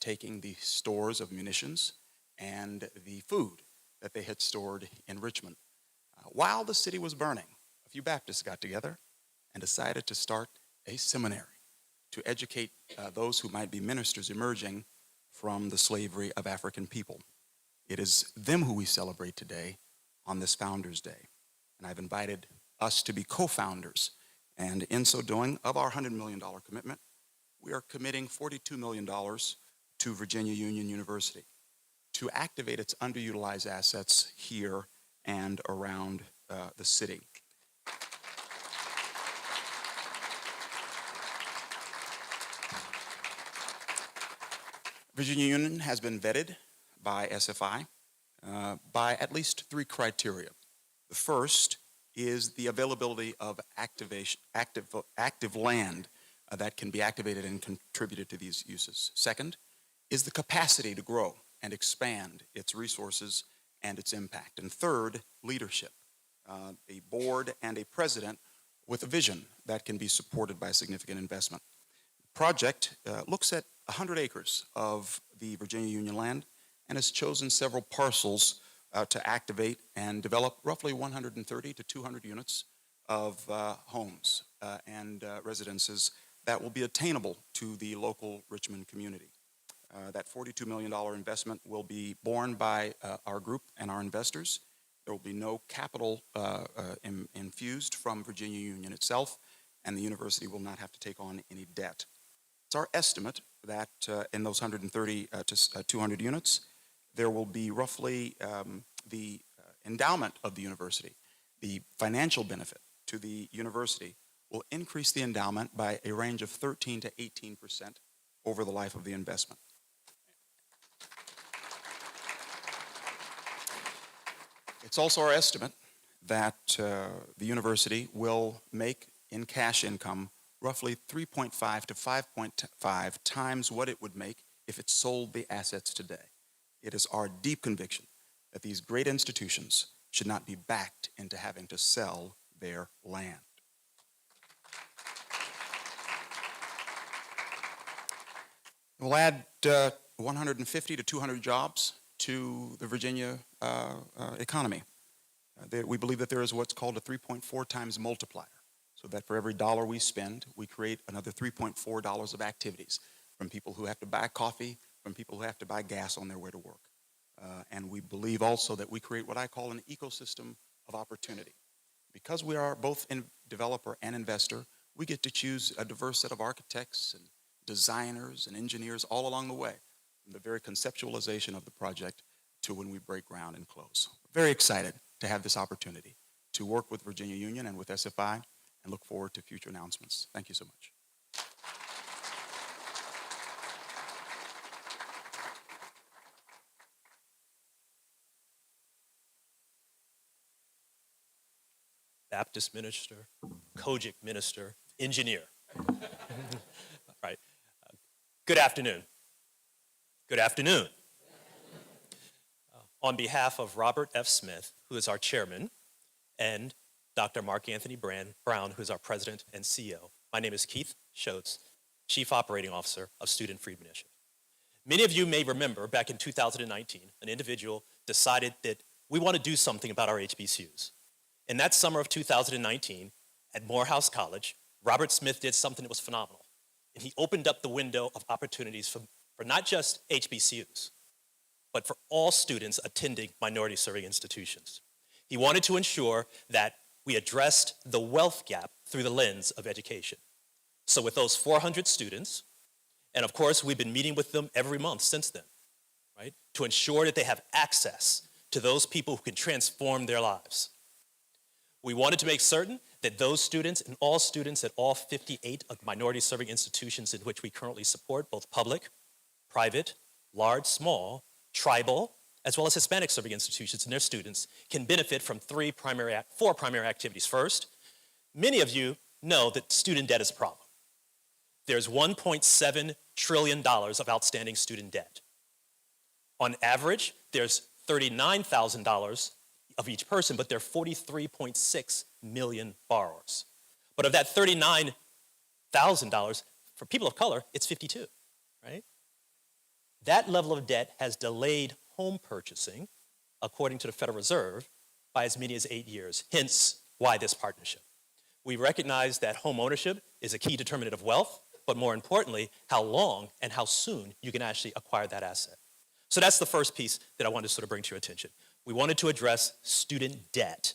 taking the stores of munitions and the food that they had stored in Richmond. While the city was burning, a few Baptists got together and decided to start a seminary to educate those who might be ministers emerging from the slavery of African people. It is them who we celebrate today on this Founders Day. And I've invited us to be co-founders. And in so doing, of our $100 million commitment, we are committing $42 million to Virginia Union University to activate its underutilized assets here and around the city. Virginia Union has been vetted by SFI by at least 3 criteria. The first is the availability of active land that can be activated and contributed to these uses. Second is the capacity to grow and expand its resources and its impact. And third, leadership, a board and a president with a vision that can be supported by significant investment. The project looks at 100 acres of the Virginia Union land and has chosen several parcels to activate and develop roughly 130 to 200 units of homes and residences that will be attainable to the local Richmond community. That $42 million investment will be borne by our group and our investors. There will be no capital infused from Virginia Union itself, and the university will not have to take on any debt. It's our estimate that in those 130 to 200 units, there will be roughly the endowment of the university, the financial benefit to the university will increase the endowment by a range of 13 to 18% over the life of the investment. It's also our estimate that the university will make in cash income roughly 3.5 to 5.5 times what it would make if it sold the assets today. It is our deep conviction that these great institutions should not be backed into having to sell their land. We'll add 150 to 200 jobs to the Virginia economy. We believe that there is what's called a 3.4 times multiplier, so that for every dollar we spend, we create another $3.4 of activities from people who have to buy coffee, from people who have to buy gas on their way to work. And we believe also that we create what I call an ecosystem of opportunity. Because we are both developer and investor, we get to choose a diverse set of architects and designers and engineers all along the way, from the very conceptualization of the project to when we break ground and close. We're very excited to have this opportunity to work with Virginia Union and with SFI, and look forward to future announcements. Thank you so much. Baptist minister, Kojic minister, engineer. All right. Good afternoon. Good afternoon. On behalf of Robert F. Smith, who is our chairman, and Dr. Mark Anthony Brown, who is our president and CEO, my name is Keith Schotz, Chief Operating Officer of Student Freedom Initiative. Many of you may remember back in 2019, an individual decided that we want to do something about our HBCUs. In that summer of 2019, at Morehouse College, Robert Smith did something that was phenomenal. And he opened up the window of opportunities for not just HBCUs, but for all students attending minority-serving institutions. He wanted to ensure that we addressed the wealth gap through the lens of education. So with those 400 students, and of course, we've been meeting with them every month since then, right, to ensure that they have access to those people who can transform their lives. We wanted to make certain that those students and all students at all 58 of minority-serving institutions in which we currently support, both public, private, large, small, tribal, as well as Hispanic-serving institutions and their students, can benefit from four primary activities. First, many of you know that student debt is a problem. There's $1.7 trillion of outstanding student debt. On average, there's $39,000 of each person, but there are 43.6 million borrowers. But of that $39,000, for people of color, it's 52, right? That level of debt has delayed home purchasing, according to the Federal Reserve, by as many as 8 years, hence why this partnership. We recognize that home ownership is a key determinant of wealth, but more importantly, how long and how soon you can actually acquire that asset. So that's the first piece that I wanted to sort of bring to your attention. We wanted to address student debt.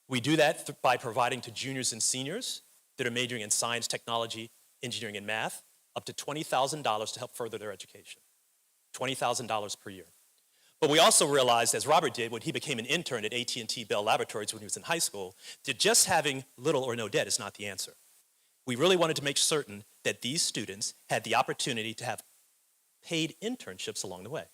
We do that by providing to juniors and seniors that are majoring in science, technology, engineering, and math up to $20,000 to help further their education. $20,000 per year. But we also realized, as Robert did when he became an intern at AT&T Bell Laboratories when he was in high school, that just having little or no debt is not the answer. We really wanted to make certain that these students had the opportunity to have paid internships along the way.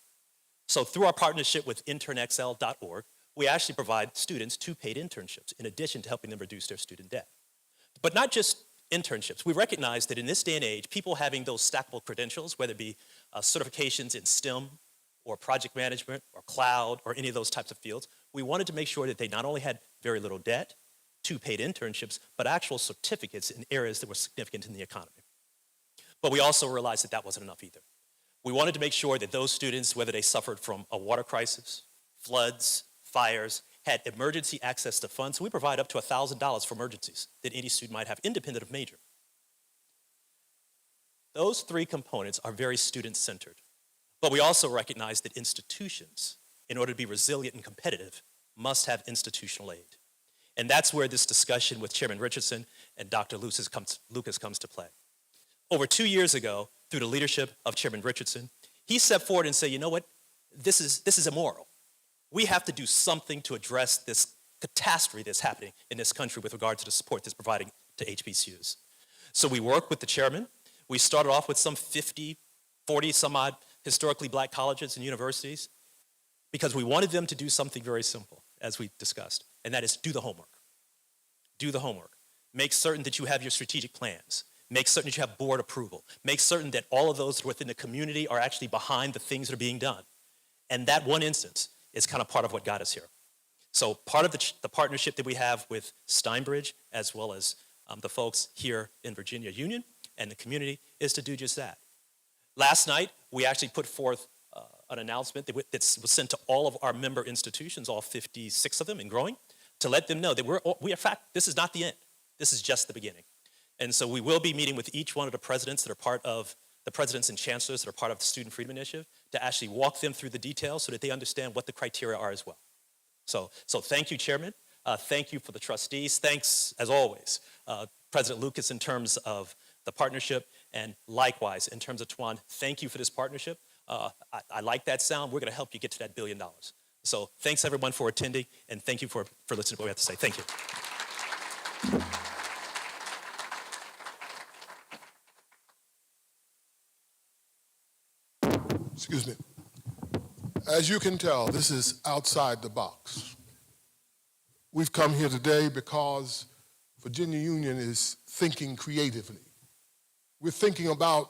So through our partnership with internxl.org, we actually provide students 2 paid internships in addition to helping them reduce their student debt. But not just internships. We recognize that in this day and age, people having those stackable credentials, whether it be certifications in STEM or project management or cloud or any of those types of fields, we wanted to make sure that they not only had very little debt, 2 paid internships, but actual certificates in areas that were significant in the economy. But we also realized that that wasn't enough either. We wanted to make sure that those students, whether they suffered from a water crisis, floods, fires, had emergency access to funds. So we provide up to $1,000 for emergencies that any student might have, independent of major. Those 3 components are very student-centered. But we also recognize that institutions, in order to be resilient and competitive, must have institutional aid. And that's where this discussion with Chairman Richardson and Dr. Lucas comes to play. Over 2 years ago, through the leadership of Chairman Richardson, he stepped forward and said, you know what, this is immoral. We have to do something to address this catastrophe that's happening in this country with regard to the support that's providing to HBCUs. So we worked with the chairman. We started off with some 40 some odd historically black colleges and universities because we wanted them to do something very simple, as we discussed, and that is do the homework. Do the homework. Make certain that you have your strategic plans. Make certain that you have board approval. Make certain that all of those within the community are actually behind the things that are being done. And that one instance is kind of part of what got us here. So part of the partnership that we have with Steinbridge, as well as the folks here in Virginia Union and the community, is to do just that. Last night, we actually put forth an announcement that was sent to all of our member institutions, all 56 of them and growing, to let them know that we in fact, this is not the end. This is just the beginning. And so we will be meeting with each one of the presidents that are part of the presidents and chancellors that are part of the Student Freedom Initiative to actually walk them through the details so that they understand what the criteria are as well. So thank you, Chairman. Thank you for the trustees. Thanks, as always, President Lucas, in terms of the partnership, and likewise, in terms of Tuan, thank you for this partnership. I like that sound. We're going to help you get to that $1 billion. So thanks, everyone, for attending, and thank you for listening to what we have to say. Thank you. Excuse me. As you can tell, this is outside the box. We've come here today because Virginia Union is thinking creatively. We're thinking about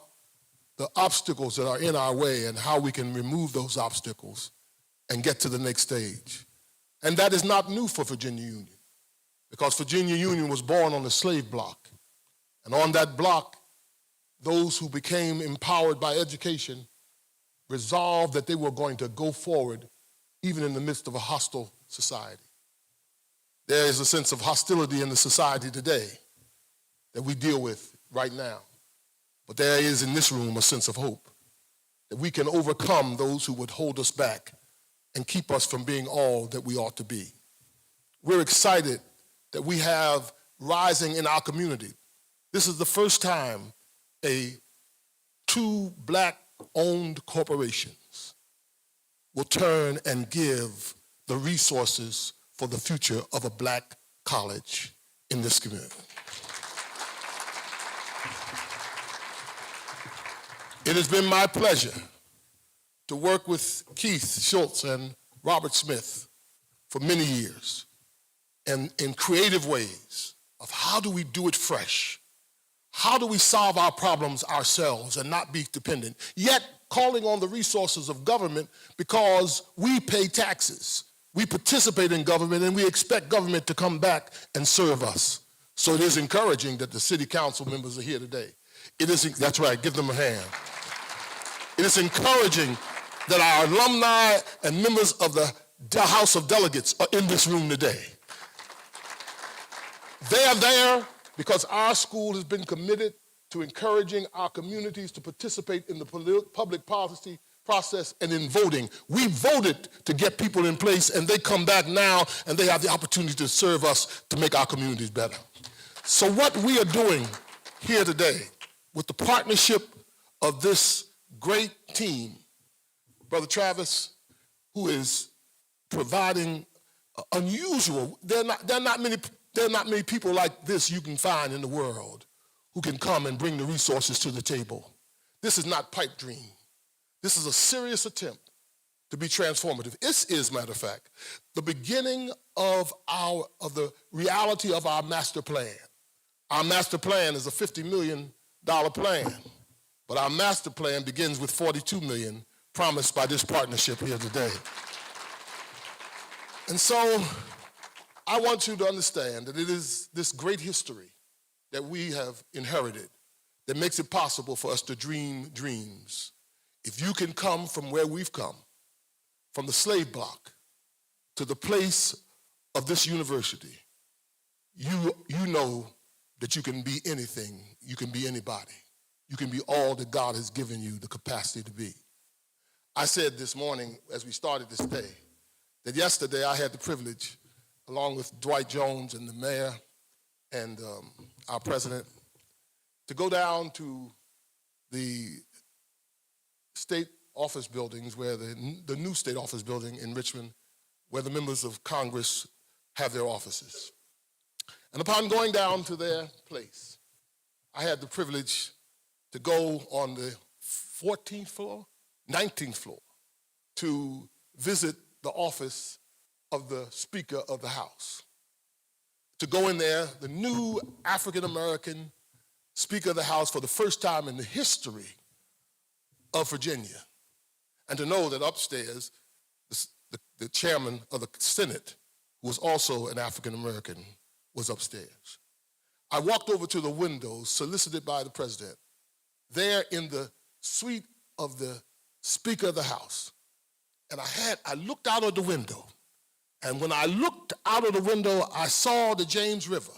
the obstacles that are in our way and how we can remove those obstacles and get to the next stage. And that is not new for Virginia Union, because Virginia Union was born on the slave block. And on that block, those who became empowered by education resolved that they were going to go forward even in the midst of a hostile society. There is a sense of hostility in the society today that we deal with right now. But there is in this room a sense of hope that we can overcome those who would hold us back and keep us from being all that we ought to be. We're excited that we have rising in our community. This is the first time 2 black-owned corporations will turn and give the resources for the future of a black college in this community. It has been my pleasure to work with Keith Schultz and Robert Smith for many years and in creative ways of how do we do it fresh? How do we solve our problems ourselves and not be dependent, yet calling on the resources of government because we pay taxes. We participate in government and we expect government to come back and serve us. So it is encouraging that the city council members are here today. That's right, give them a hand. It is encouraging that our alumni and members of the House of Delegates are in this room today. They are there because our school has been committed to encouraging our communities to participate in the public policy process and in voting. We voted to get people in place, and they come back now, and they have the opportunity to serve us to make our communities better. So what we are doing here today with the partnership of this great team, Brother Travis, who is providing unusual, there are not many people like this you can find in the world who can come and bring the resources to the table. This is not pipe dream. This is a serious attempt to be transformative. This is, matter of fact, the beginning of the reality of our master plan. Our master plan is a $50 million plan, but our master plan begins with $42 million promised by this partnership here today. And so I want you to understand that it is this great history that we have inherited that makes it possible for us to dream dreams. If you can come from where we've come, from the slave block to the place of this university, you know that you can be anything, you can be anybody. You can be all that God has given you the capacity to be. I said this morning as we started this day that yesterday I had the privilege, along with Dwight Jones and the mayor and our president, to go down to the state office buildings, where the new state office building in Richmond, where the members of Congress have their offices. And upon going down to their place, I had the privilege to go on the 14th floor, 19th floor, to visit the office of the Speaker of the House. To go in there, the new African-American Speaker of the House for the first time in the history of Virginia. And to know that upstairs, the chairman of the Senate, who was also an African-American, was upstairs. I walked over to the window, solicited by the president. There in the suite of the Speaker of the House, and I looked out of the window, and when I looked out of the window, I saw the James River,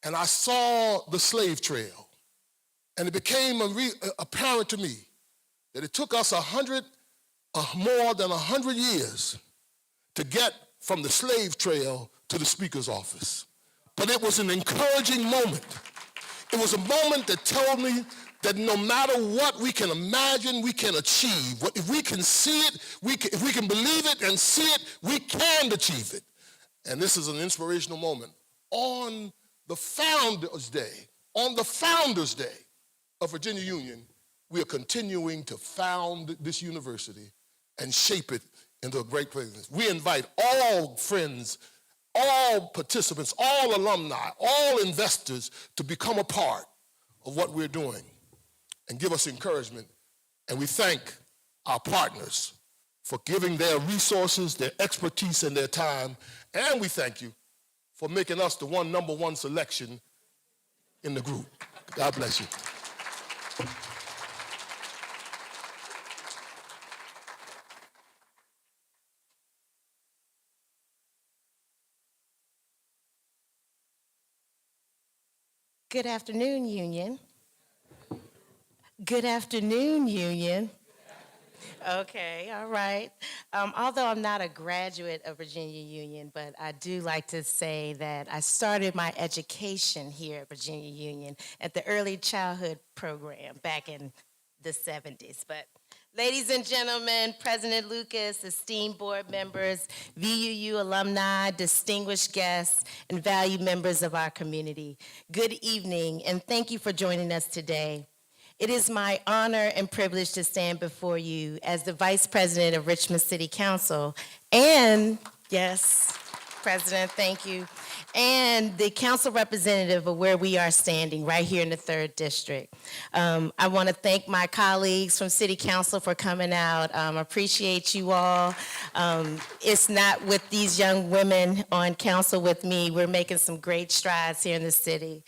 and I saw the slave trail, and it became apparent to me that it took us more than 100 years to get from the slave trail to the Speaker's office. But it was an encouraging moment. It was a moment that told me that no matter what we can imagine, we can achieve. If we can see it, if we can believe it and see it, we can achieve it. And this is an inspirational moment. On the Founders' Day of Virginia Union, we are continuing to found this university and shape it into a great place. We invite all friends, all participants, all alumni, all investors to become a part of what we're doing and give us encouragement. And we thank our partners for giving their resources, their expertise, and their time. And we thank you for making us the number one selection in the group. God bless you. Good afternoon, Union. Good afternoon, Union. Okay, all right. Although I'm not a graduate of Virginia Union, but I do like to say that I started my education here at Virginia Union at the early childhood program back in the 70s. But ladies and gentlemen, President Lucas, esteemed board members, VUU alumni, distinguished guests, and valued members of our community, good evening, and thank you for joining us today. It is my honor and privilege to stand before you as the Vice President of Richmond City Council and, yes, President, thank you, and the council representative of where we are standing right here in the 3rd District. I want to thank my colleagues from City Council for coming out. Appreciate you all. It's not with these young women on council with me. We're making some great strides here in the city.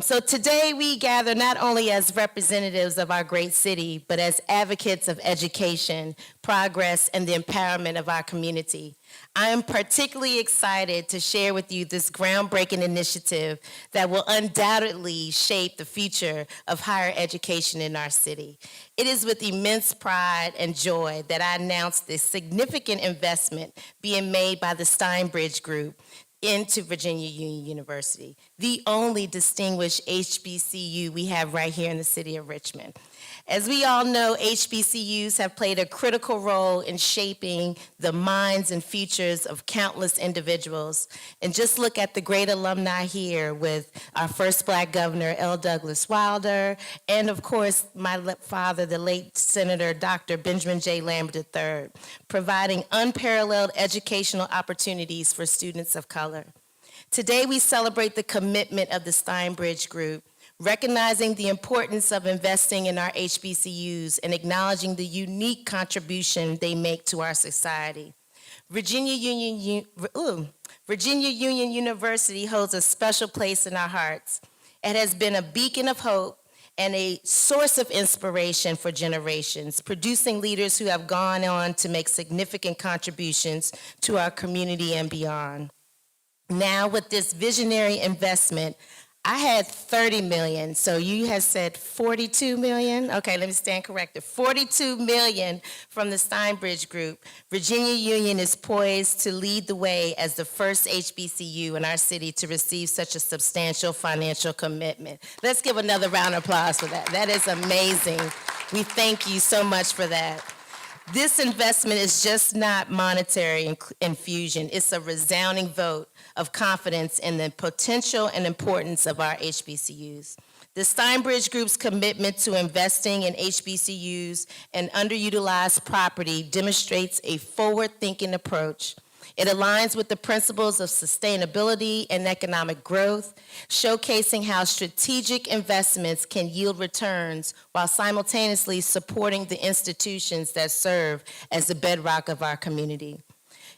So today we gather not only as representatives of our great city, but as advocates of education, progress, and the empowerment of our community. I am particularly excited to share with you this groundbreaking initiative that will undoubtedly shape the future of higher education in our city. It is with immense pride and joy that I announce this significant investment being made by the Steinbridge Group into Virginia Union University, the only distinguished HBCU we have right here in the city of Richmond. As we all know, HBCUs have played a critical role in shaping the minds and futures of countless individuals. And just look at the great alumni here with our first Black governor, L. Douglas Wilder, and of course, my father, the late Senator Dr. Benjamin J. Lambert III, providing unparalleled educational opportunities for students of color. Today, we celebrate the commitment of the Steinbridge Group, recognizing the importance of investing in our HBCUs and acknowledging the unique contribution they make to our society. Virginia Union University holds a special place in our hearts. It has been a beacon of hope and a source of inspiration for generations, producing leaders who have gone on to make significant contributions to our community and beyond. Now, with this visionary investment, I had 30 million, so you have said 42 million? Okay, let me stand corrected. 42 million from the Steinbridge Group. Virginia Union is poised to lead the way as the first HBCU in our city to receive such a substantial financial commitment. Let's give another round of applause for that. That is amazing. We thank you so much for that. This investment is just not monetary infusion. It's a resounding vote of confidence in the potential and importance of our HBCUs. The Steinbridge Group's commitment to investing in HBCUs and underutilized property demonstrates a forward-thinking approach. It aligns with the principles of sustainability and economic growth, showcasing how strategic investments can yield returns while simultaneously supporting the institutions that serve as the bedrock of our community.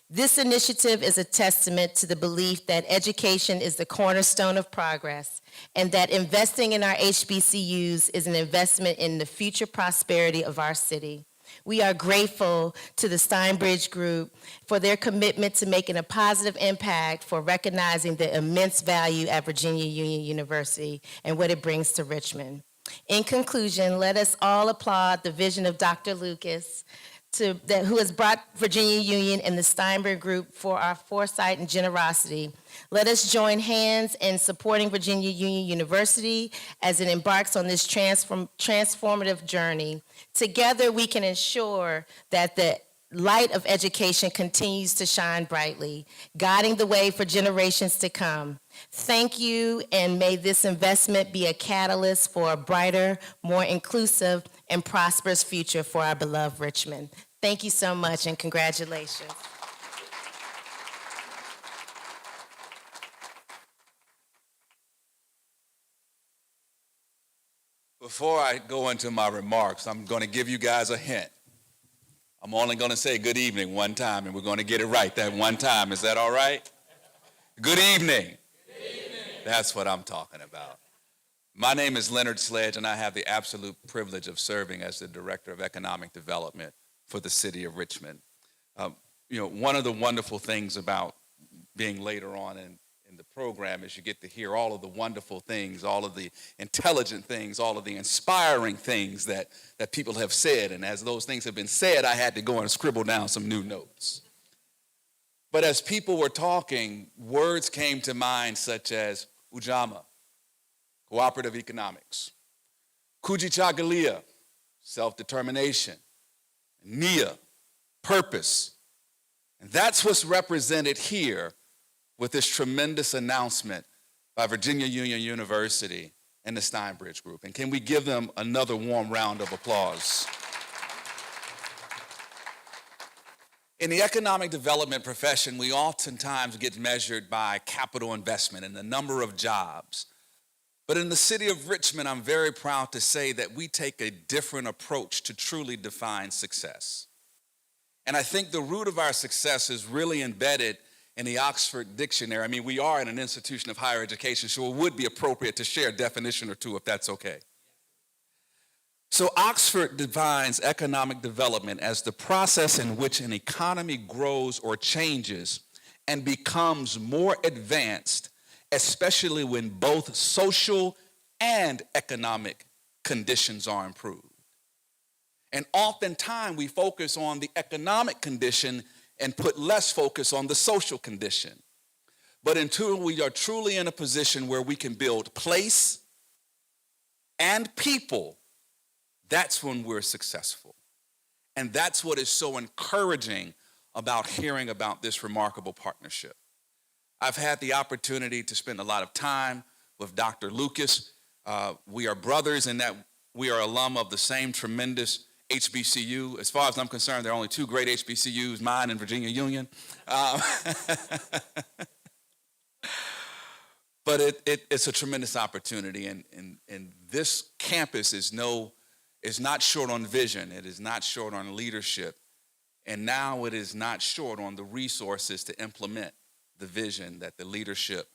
This initiative is a testament to the belief that education is the cornerstone of progress and that investing in our HBCUs is an investment in the future prosperity of our city. We are grateful to the Steinbridge Group for their commitment to making a positive impact for recognizing the immense value at Virginia Union University and what it brings to Richmond. In conclusion, let us all applaud the vision of Dr. Lucas, who has brought Virginia Union and the Steinbridge Group for our foresight and generosity. Let us join hands in supporting Virginia Union University as it embarks on this transformative journey. Together, we can ensure that the light of education continues to shine brightly, guiding the way for generations to come. Thank you, and may this investment be a catalyst for a brighter, more inclusive, and prosperous future for our beloved Richmond. Thank you so much, and congratulations. Before I go into my remarks, I'm going to give you guys a hint. I'm only going to say good evening one time, and we're going to get it right that one time. Is that all right? Good evening. Good evening. That's what I'm talking about. My name is Leonard Sledge, and I have the absolute privilege of serving as the Director of Economic Development for the city of Richmond. One of the wonderful things about being later on in the program is you get to hear all of the wonderful things, all of the intelligent things, all of the inspiring things that people have said. And as those things have been said, I had to go and scribble down some new notes. But as people were talking, words came to mind such as Ujamaa, cooperative economics, Kujichagulia, self-determination, Nia, purpose. And that's what's represented here with this tremendous announcement by Virginia Union University and the Steinbridge Group. And can we give them another warm round of applause? In the economic development profession, we oftentimes get measured by capital investment and the number of jobs. But in the city of Richmond, I'm very proud to say that we take a different approach to truly define success. And I think the root of our success is really embedded in the Oxford Dictionary. I mean, we are in an institution of higher education, so it would be appropriate to share a definition or two if that's okay. So Oxford defines economic development as the process in which an economy grows or changes and becomes more advanced, especially when both social and economic conditions are improved. And oftentimes we focus on the economic condition and put less focus on the social condition. But until we are truly in a position where we can build place and people, that's when we're successful. And that's what is so encouraging about hearing about this remarkable partnership. I've had the opportunity to spend a lot of time with Dr. Lucas. We are brothers in that we are alum of the same tremendous HBCU. As far as I'm concerned, there are only two great HBCUs, mine and Virginia Union. But it's a tremendous opportunity, and this campus is not short on vision. It is not short on leadership, and now it is not short on the resources to implement the vision that the leadership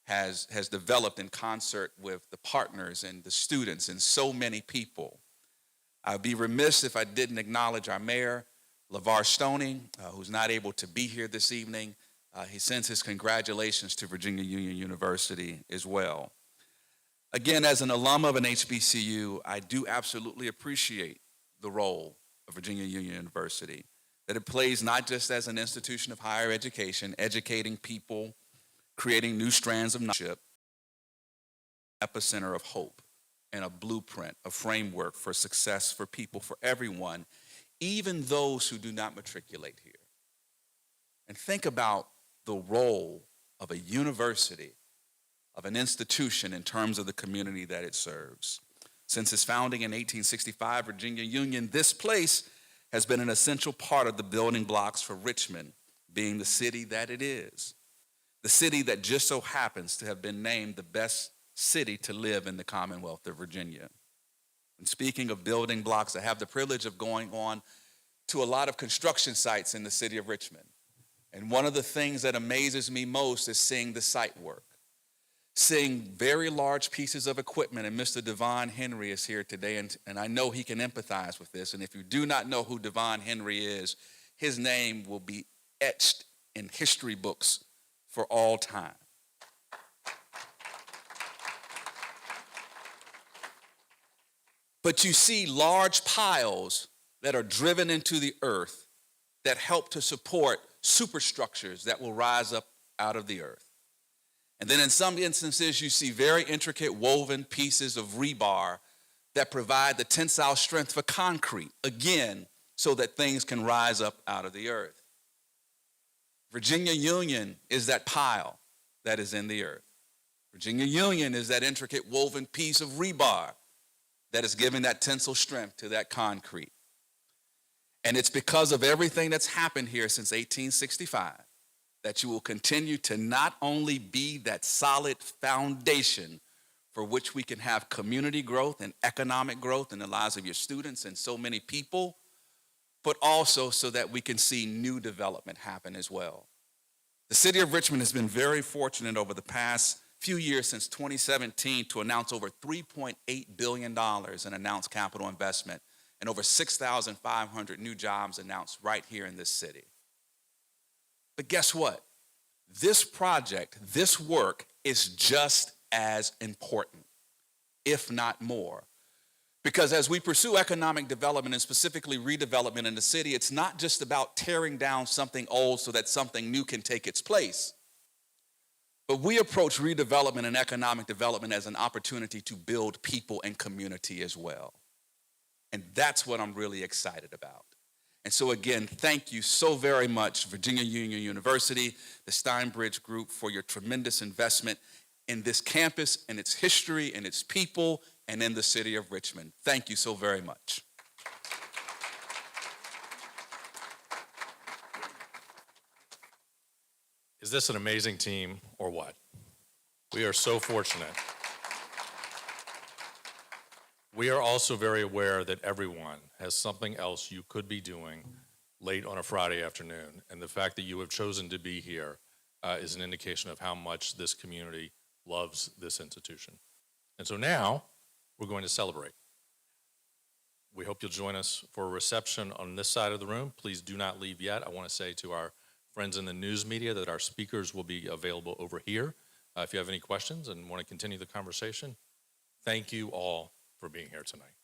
has developed in concert with the partners and the students and so many people. I'd be remiss if I didn't acknowledge our mayor, LeVar Stoney, who's not able to be here this evening. He sends his congratulations to Virginia Union University as well. Again, as an alum of an HBCU, I do absolutely appreciate the role of Virginia Union University, that it plays not just as an institution of higher education, educating people, creating new strands of knowledge, epicenter of hope, and a blueprint, a framework for success for people, for everyone, even those who do not matriculate here. And think about the role of a university, of an institution in terms of the community that it serves. Since its founding in 1865, Virginia Union, this place has been an essential part of the building blocks for Richmond being the city that it is. The city that just so happens to have been named the best city to live in the Commonwealth of Virginia. And speaking of building blocks, I have the privilege of going on to a lot of construction sites in the city of Richmond. And one of the things that amazes me most is seeing the site work, seeing very large pieces of equipment. And Mr. Devon Henry is here today, and I know he can empathize with this. And if you do not know who Devon Henry is, his name will be etched in history books for all time. But you see large piles that are driven into the earth that help to support superstructures that will rise up out of the earth. And then in some instances, you see very intricate woven pieces of rebar that provide the tensile strength for concrete, again, so that things can rise up out of the earth. Virginia Union is that pile that is in the earth. Virginia Union is that intricate woven piece of rebar that is giving that tensile strength to that concrete. And it's because of everything that's happened here since 1865 that you will continue to not only be that solid foundation for which we can have community growth and economic growth in the lives of your students and so many people, but also so that we can see new development happen as well. The city of Richmond has been very fortunate over the past few years since 2017 to announce over $3.8 billion in announced capital investment and over 6,500 new jobs announced right here in this city. But guess what? This project, this work is just as important, if not more. Because as we pursue economic development and specifically redevelopment in the city, it's not just about tearing down something old so that something new can take its place. But we approach redevelopment and economic development as an opportunity to build people and community as well. And that's what I'm really excited about. And so again, thank you so very much, Virginia Union University, the Steinbridge Group, for your tremendous investment in this campus, and its history, and its people, and in the city of Richmond. Thank you so very much. Is this an amazing team or what? We are so fortunate. We are also very aware that everyone has something else you could be doing late on a Friday afternoon, and the fact that you have chosen to be here is an indication of how much this community loves this institution. And so now we're going to celebrate. We hope you'll join us for a reception on this side of the room. Please do not leave yet. I want to say to our friends in the news media that our speakers will be available over here. If you have any questions and want to continue the conversation, thank you all for being here tonight.